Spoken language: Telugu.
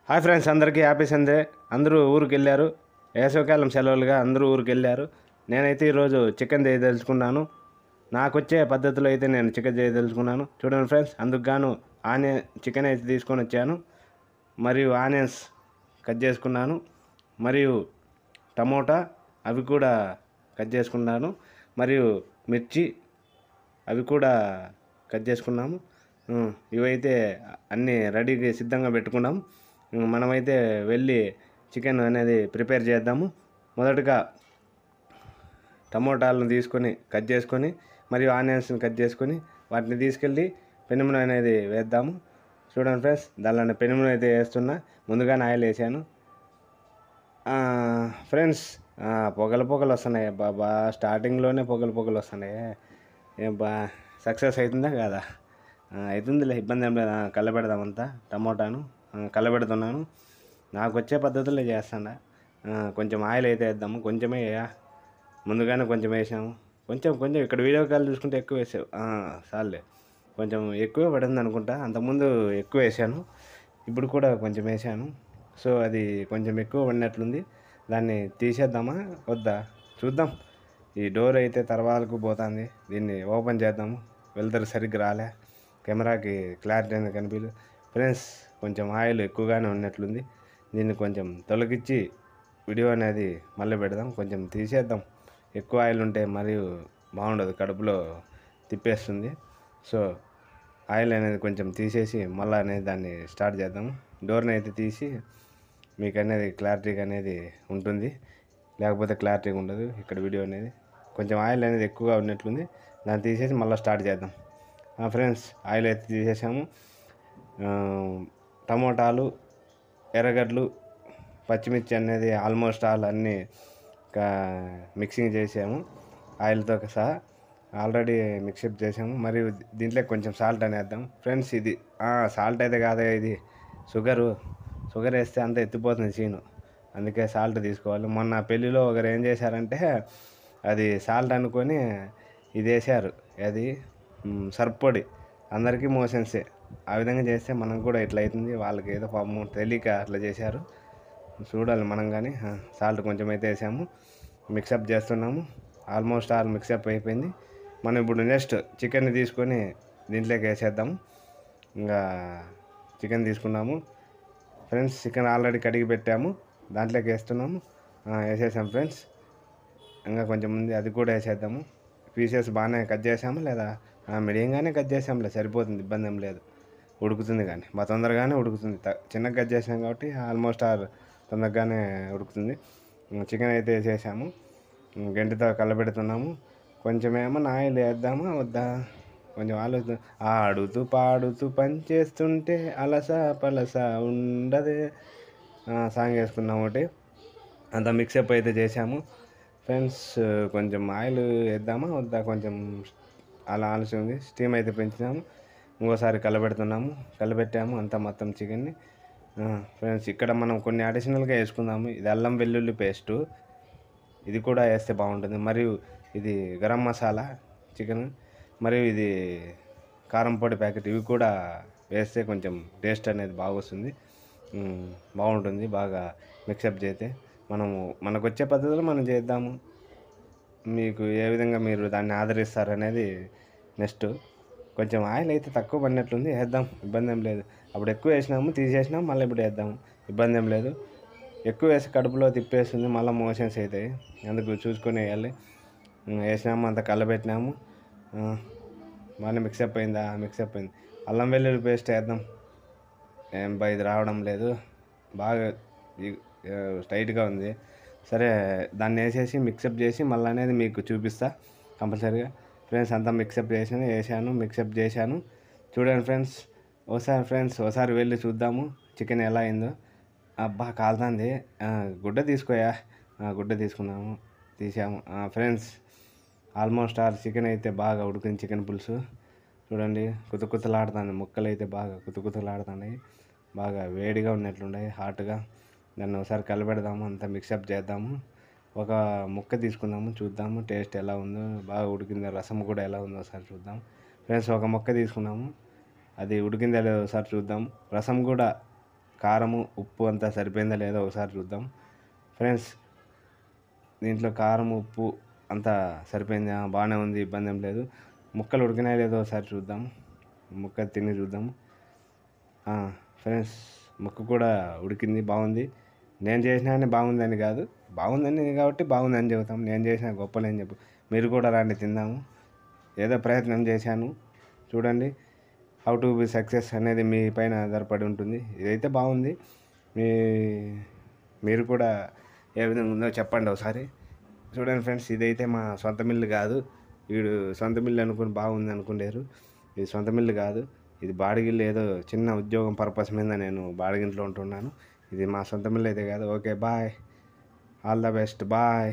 హాయ్ ఫ్రెండ్స్, అందరికీ హ్యాపీ సండే. అందరూ ఊరికి వెళ్ళారు. వేసవికాలం సెలవులుగా అందరూ ఊరికి వెళ్ళారు. నేనైతే ఈరోజు చికెన్ చేయదలుచుకున్నాను. నాకు వచ్చే పద్ధతిలో అయితే నేను చికెన్ చేయదలుచుకున్నాను. చూడండి ఫ్రెండ్స్, అందుకు గాను చికెన్ అయితే తీసుకొని వచ్చాను. మరియు ఆనియన్స్ కట్ చేసుకున్నాను. మరియు టమోటా అవి కూడా కట్ చేసుకున్నాను. మరియు మిర్చి అవి కూడా కట్ చేసుకున్నాము. ఇవైతే అన్నీ రెడీగా సిద్ధంగా పెట్టుకున్నాం. మనమైతే వెళ్ళి చికెన్ అనేది ప్రిపేర్ చేద్దాము. మొదటగా టమోటాలను తీసుకొని కట్ చేసుకొని మరియు ఆనియన్స్ని కట్ చేసుకొని వాటిని తీసుకెళ్ళి పెనుమున అనేది వేద్దాము. చూడండి ఫ్రెండ్స్, దానిలో పెనుమున అయితే వేస్తున్నా. ముందుగానే ఆయిల్ వేసాను ఫ్రెండ్స్. పొగలు వస్తున్నాయి బాబా, స్టార్టింగ్లోనే పొగలు వస్తున్నాయి. ఏం బా సక్సెస్ అవుతుందా కాదా? అవుతుందిలే, ఇబ్బంది ఏం లేదు. కలబెడదామంతా టమోటాను కలబెడుతున్నాను. నాకు వచ్చే పద్ధతుల్లో చేస్తాను. కొంచెం ఆయిల్ అయితే వేద్దాము. కొంచెమే ముందుగానే కొంచెం వేసాము. కొంచెం ఇక్కడ వీడియో కాల్ చూసుకుంటే ఎక్కువ వేసావు. చాలే, కొంచెం ఎక్కువే పడింది అనుకుంటా. అంతకుముందు ఎక్కువ వేసాను, ఇప్పుడు కూడా కొంచెం వేసాను. సో అది కొంచెం ఎక్కువ పడినట్లుంది. దాన్ని తీసేద్దామా వద్దా చూద్దాం. ఈ డోర్ అయితే తర్వాతకు పోతుంది. దీన్ని ఓపెన్ చేద్దాము. వెళ్తారు సరిగ్గా రాలే, కెమెరాకి క్లారిటీ అనేది కనిపించదు ఫ్రెండ్స్. కొంచెం ఆయిల్ ఎక్కువగానే ఉన్నట్లుంది. దీన్ని కొంచెం తొలగించి వీడియో అనేది మళ్ళీ పెడదాం. కొంచెం తీసేద్దాం. ఎక్కువ ఆయిల్ ఉంటే మరియు బాగుండదు, కడుపులో తిప్పేస్తుంది. సో ఆయిల్ అనేది కొంచెం తీసేసి మళ్ళీ అనేది దాన్ని స్టార్ట్ చేద్దాము. డోర్ని అయితే తీసి మీకు అనేది క్లారిటీగా అనేది ఉంటుంది, లేకపోతే క్లారిటీగా ఉండదు ఇక్కడ వీడియో అనేది. కొంచెం ఆయిల్ అనేది ఎక్కువగా ఉన్నట్లుంది. దాన్ని తీసేసి మళ్ళీ స్టార్ట్ చేద్దాం. ఫ్రెండ్స్, ఆయిల్ అయితే తీసేసాము. టమోటాలు, ఎర్రగడ్డలు, పచ్చిమిర్చి అనేది ఆల్మోస్ట్ ఆల్ అన్నీ మిక్సింగ్ చేసాము ఆయిల్తో సహా. ఆల్రెడీ మిక్సప్ చేసాము. మరియు దీంట్లో కొంచెం సాల్ట్ అనేద్దాం ఫ్రెండ్స్. ఇది సాల్ట్ అయితే కాదు, ఇది షుగర్ వేస్తే అంత ఎత్తిపోతుంది సీను. అందుకే సాల్ట్ తీసుకోవాలి. మొన్న పెళ్ళిలో ఒకరు ఏం చేశారంటే అది సాల్ట్ అనుకొని ఇది వేసారు, అది సర్పొడి. అందరికీ మోషన్సే. ఆ విధంగా చేస్తే మనం కూడా ఇట్లా అవుతుంది. వాళ్ళకి ఏదో పాపం తెలియక అట్లా చేశారు. చూడాలి మనం కానీ. సాల్ట్ కొంచెం అయితే వేసాము. మిక్సప్ చేస్తున్నాము. ఆల్మోస్ట్ ఆల్ మిక్సప్ అయిపోయింది. మనం ఇప్పుడు నెక్స్ట్ చికెన్ని తీసుకొని దీంట్లోకి వేసేద్దాము. ఇంకా చికెన్ తీసుకున్నాము ఫ్రెండ్స్. చికెన్ ఆల్రెడీ కడిగి పెట్టాము, దాంట్లోకి వేస్తున్నాము. వేసేసాం ఫ్రెండ్స్. ఇంకా కొంచెం ఉంది, అది కూడా వేసేద్దాము. పీసెస్ బాగానే కట్ చేసాము లేదా మీడియంగానే కట్ చేసాంలే, సరిపోతుంది, ఇబ్బంది ఏం లేదు. ఉడుకుతుంది కానీ తొందరగానే ఉడుకుతుంది. చిన్నగా కట్ చేసాం కాబట్టి ఆల్మోస్ట్ తొందరగానే ఉడుకుతుంది. చికెన్ అయితే వేసేసాము. గంటితో కలబెడుతున్నాము. కొంచెమేమో ఆయిల్ వేద్దామా వద్దా కొంచెం ఆలోచన. ఆడుతూ పాడుతూ పనిచేస్తుంటే అలస పలస ఉండదే సాంగ్ వేసుకున్నాము ఒకటి. అంత మిక్సప్ అయితే చేసాము ఫ్రెండ్స్. కొంచెం ఆయిల్ వేద్దామా వద్దా కొంచెం అలా ఆలోచన ఉంది. స్టీమ్ అయితే పెంచినాము. ఇంకోసారి కలబెట్టాము అంతా మొత్తం చికెన్ని. ఫ్రెండ్స్, ఇక్కడ మనం కొన్ని అడిషనల్గా వేసుకుందాము. ఇది అల్లం వెల్లుల్లి పేస్టు, ఇది కూడా వేస్తే బాగుంటుంది. మరియు ఇది గరం మసాలా చికెన్, మరియు ఇది కారం పొడి ప్యాకెట్, ఇవి కూడా వేస్తే కొంచెం టేస్ట్ అనేది బాగా వస్తుంది, బాగుంటుంది. బాగా మిక్సప్ చేస్తే మనకు వచ్చే పద్ధతిలో మనం చేద్దాము. మీకు ఏ విధంగా మీరు దాన్ని ఆదరిస్తారనేది నెక్స్ట్. కొంచెం ఆయిల్ అయితే తక్కువ పడినట్లుంది, వేద్దాం, ఇబ్బంది ఏం లేదు. అప్పుడు ఎక్కువ వేసినాము, తీసేసినాము, మళ్ళీ ఇప్పుడు వేద్దాము, ఇబ్బంది ఏం లేదు. ఎక్కువ వేసి కడుపులో తిప్పేస్తుంది, మళ్ళీ మోషన్స్ అవుతాయి. అందుకు చూసుకొని వేయాలి. వేసినాము, అంత కలబెట్టినాము. బాగానే మిక్సప్ అయింది. అల్లం వెల్లుల్లి పేస్ట్ వేద్దాం. ఏం ఇది రావడం లేదు, బాగా టైట్గా ఉంది. సరే, దాన్ని వేసేసి మిక్సప్ చేసి మళ్ళీ అనేది మీకు చూపిస్తా కంపల్సరీగా ఫ్రెండ్స్. అంతా మిక్సప్ చేశాను. చూడండి ఫ్రెండ్స్, ఒకసారి వెళ్ళి చూద్దాము చికెన్ ఎలా అయిందో. అబ్బా కాలుతుంది. గుడ్డ తీసుకోయా. గుడ్డ తీసాము ఫ్రెండ్స్. ఆల్మోస్ట్ ఆల్ చికెన్ అయితే బాగా ఉడికింది. చికెన్ పులుసు చూడండి, కుతకుతలాడుతుంది. ముక్కలు అయితే బాగా కుతకుతలాడుతున్నాయి, బాగా వేడిగా ఉన్నట్లున్నాయి, హాట్గా. దాన్ని ఒకసారి కలబెడదాము, అంతా మిక్సప్ చేద్దాము. ఒక ముక్క తీసుకుందాము, చూద్దాము టేస్ట్ ఎలా ఉందో. బాగా ఉడికిందో, రసం కూడా ఎలా ఉందో ఒకసారి చూద్దాం ఫ్రెండ్స్. ఒక ముక్క తీసుకున్నాము, అది ఉడికిందో లేదో ఒకసారి చూద్దాం. రసం కూడా కారము ఉప్పు అంతా సరిపోయిందా లేదో ఒకసారి చూద్దాం ఫ్రెండ్స్. దీంట్లో కారం ఉప్పు అంతా సరిపోయిందా, బాగానే ఉంది, ఇబ్బంది ఏం లేదు. ముక్కలు ఉడికినాయో లేదో ఒకసారి చూద్దాం, ముక్క తిని చూద్దాం ఫ్రెండ్స్. ముక్క కూడా ఉడికింది, బాగుంది. నేను చేసినా బాగుందని కాదు, బాగుందని కాబట్టి బాగుందని చెబుతాం. నేను చేసిన గొప్పలేని చెప్పు. మీరు కూడా రండి తిందాము. ఏదో ప్రయత్నం చేశాను చూడండి. హౌ టు బి సక్సెస్ అనేది మీ పైన ఆధారపడి ఉంటుంది. ఇదైతే బాగుంది. మీరు కూడా ఏ విధంగా ఉందో చెప్పండి ఒకసారి. చూడండి ఫ్రెండ్స్, ఇదైతే మా సొంత మిల్లు కాదు. వీడు సొంత మిల్లు అనుకుని బాగుంది అనుకునేరు. ఇది సొంత మిల్లు కాదు, ఇది బాడిగిల్లు. ఏదో చిన్న ఉద్యోగం పర్పస్ మీద నేను బాడిగింట్లో ఉంటున్నాను. ఇది మా సొంత మిల్లు అయితే కాదు. Okay bye, all the best, bye.